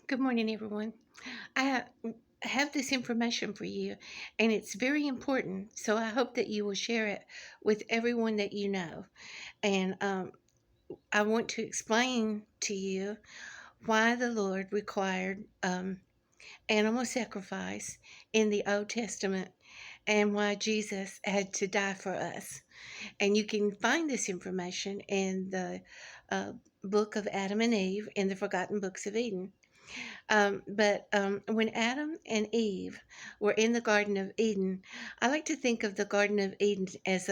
Good morning, everyone. I have this information for you, and it's very important. So I hope that you will share it with everyone that you know. And I want to explain to you why the Lord required animal sacrifice in the Old Testament and why Jesus had to die for us. And you can find this information in the uh, book of Adam and Eve in the Forgotten Books of Eden. But when Adam and Eve were in the Garden of Eden, I like to think of the Garden of Eden as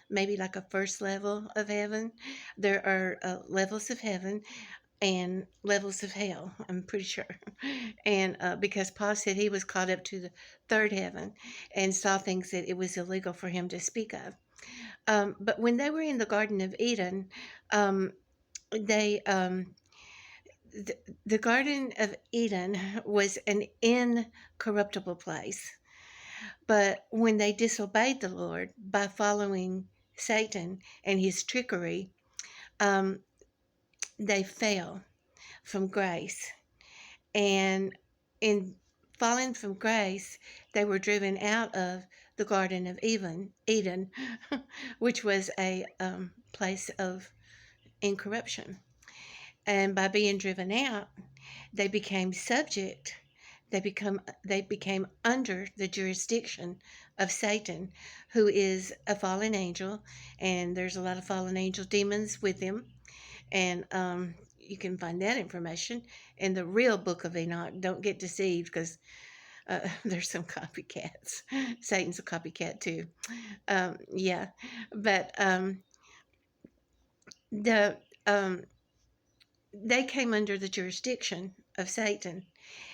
maybe like a first level of heaven. There are levels of heaven and levels of hell, I'm pretty sure. And because Paul said he was caught up to the third heaven and saw things that it was illegal for him to speak of. But when they were in the Garden of Eden, um, they the Garden of Eden was an incorruptible place. But when they disobeyed the Lord by following Satan and his trickery, um, they fell from grace. And in falling from grace, they were driven out of the Garden of Eden, which was a place of incorruption. And by being driven out, they became subject. They became under the jurisdiction of Satan, who is a fallen angel, and there's a lot of fallen angel demons with him. And you can find that information in the real Book of Enoch. Don't get deceived because there's some copycats. Satan's a copycat too. Yeah, but the they came under the jurisdiction of Satan.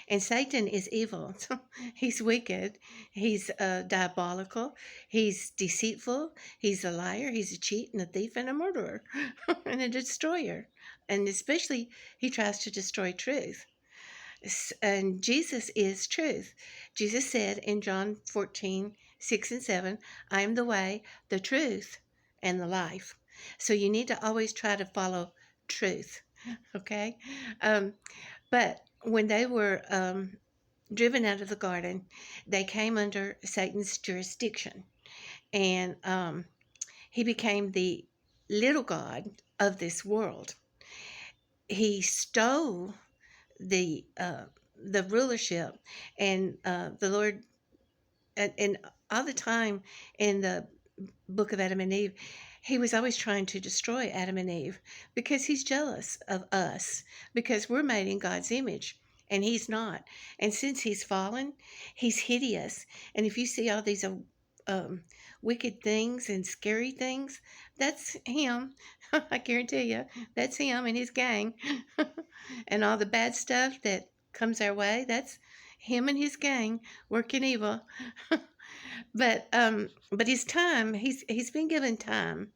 And Satan is evil. He's wicked. He's diabolical. He's deceitful. He's a liar. He's a cheat and a thief and a murderer and a destroyer. And especially, he tries to destroy truth. And Jesus is truth. Jesus said in John 14:6 and 7, I am the way, the truth, and the life. So you need to always try to follow truth. Okay? Um, but when they were driven out of the garden, they came under Satan's jurisdiction. And he became the little god of this world. He stole the uh, the rulership, and the Lord, and all the time in the book of Adam and Eve, he was always trying to destroy Adam and Eve because he's jealous of us because we're made in God's image and he's not. And since he's fallen, he's hideous. And if you see all these um, wicked things and scary things, that's him. I guarantee you, that's him and his gang. And all the bad stuff that comes our way, that's him and his gang working evil. But his time, he's been given time,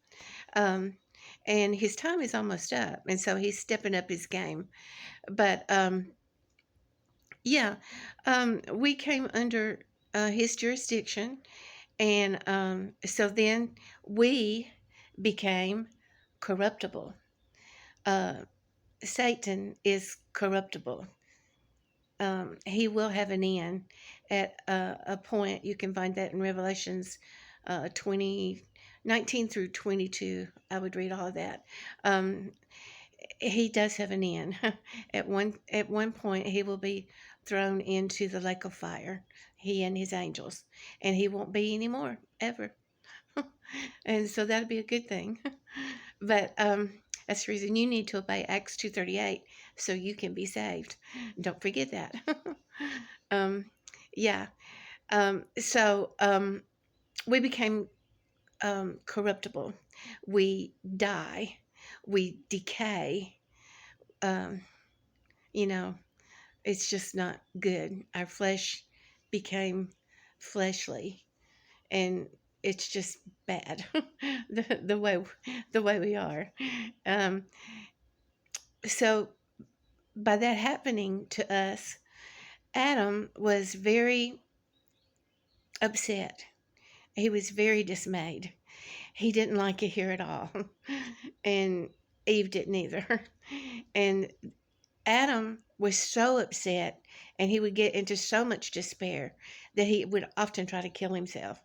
um, and his time is almost up, and so he's stepping up his game. But yeah, we came under his jurisdiction, and so then we became corruptible. Uh, Satan is corruptible. He will have an end at a point. You can find that in Revelations 20:19 through 22. I would read all of that. Um, he does have an end. At one point, he will be thrown into the lake of fire, he and his angels, and he won't be anymore, ever. And so that'll be a good thing. But that's the reason you need to obey Acts 2:38 so you can be saved. Don't forget that. um, yeah. So we became corruptible. We die. We decay. Um, you know, it's just not good. Our flesh became fleshly, and it's just bad the way we are. Um, so by that happening to us, Adam was very upset. He was very dismayed. He didn't like it here at all. And Eve didn't either. And Adam was so upset and he would get into so much despair that he would often try to kill himself.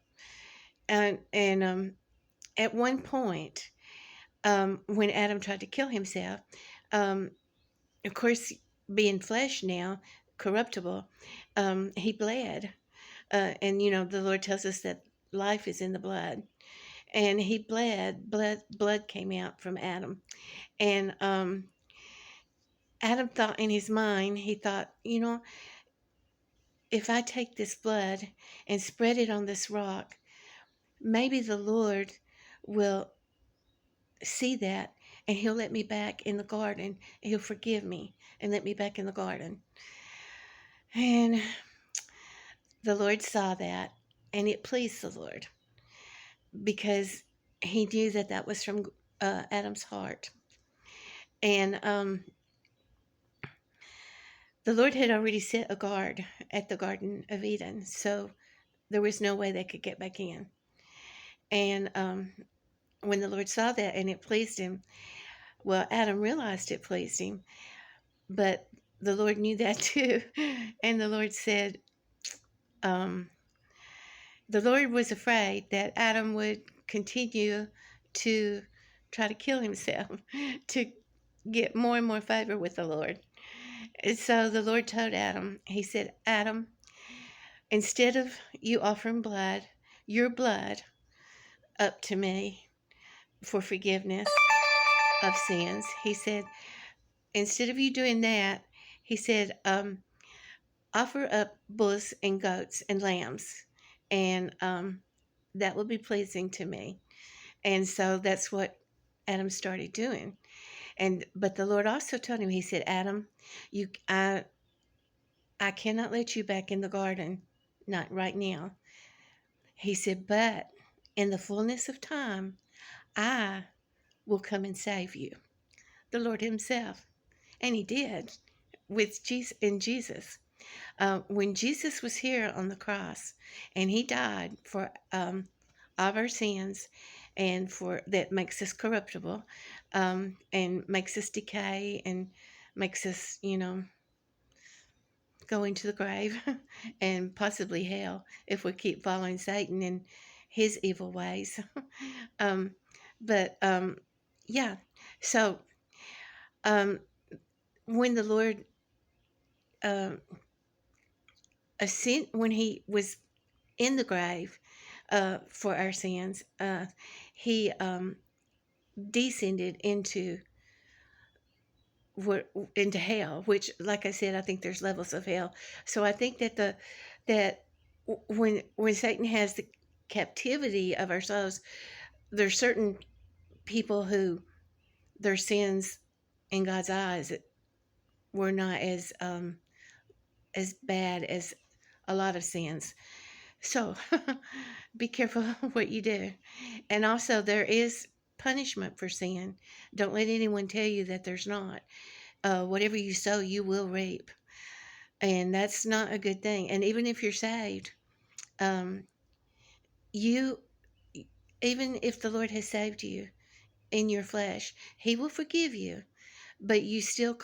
And at one point, when Adam tried to kill himself, um, of course, being flesh now, corruptible, he bled. And, the Lord tells us that life is in the blood. And he bled, blood came out from Adam. And Adam thought in his mind, he thought, if I take this blood and spread it on this rock, maybe the Lord will see that and he'll let me back in the garden. He'll forgive me and let me back in the garden. And the Lord saw that and it pleased the Lord because he knew that that was from Adam's heart. And the Lord had already set a guard at the Garden of Eden, so there was no way they could get back in. And when the Lord saw that and it pleased him, well, Adam realized it pleased him, but the Lord knew that too. And the Lord said, um, the Lord was afraid that Adam would continue to try to kill himself to get more and more favor with the Lord. And so the Lord told Adam, he said, Adam, instead of you offering your blood up to me for forgiveness of sins, he said, instead of you doing that, he said, offer up bulls and goats and lambs, and that will be pleasing to me. And so that's what Adam started doing. But the Lord also told him, he said, Adam, I cannot let you back in the garden, not right now. He said, but in the fullness of time, I will come and save you, the Lord himself. And he did with Jesus. When Jesus was here on the cross and he died for all of our sins and for that makes us corruptible, and makes us decay and makes us, go into the grave and possibly hell if we keep following Satan and his evil ways. um, but yeah, so um, when the Lord um, when he was in the grave for our sins, he descended into hell, which, like I said, I think there's levels of hell. So I think that when Satan has the captivity of our souls, there's certain people who their sins in God's eyes were not as bad as a lot of sins. So be careful what you do. And also, there is punishment for sin. Don't let anyone tell you that there's not. Whatever you sow, you will reap. And that's not a good thing. And even if you're saved, um, you, even if the Lord has saved you in your flesh, he will forgive you, but you still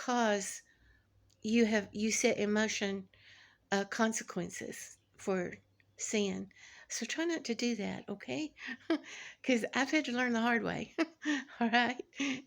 you set in motion consequences for sin. So try not to do that, okay? Because I've had to learn the hard way. All right. And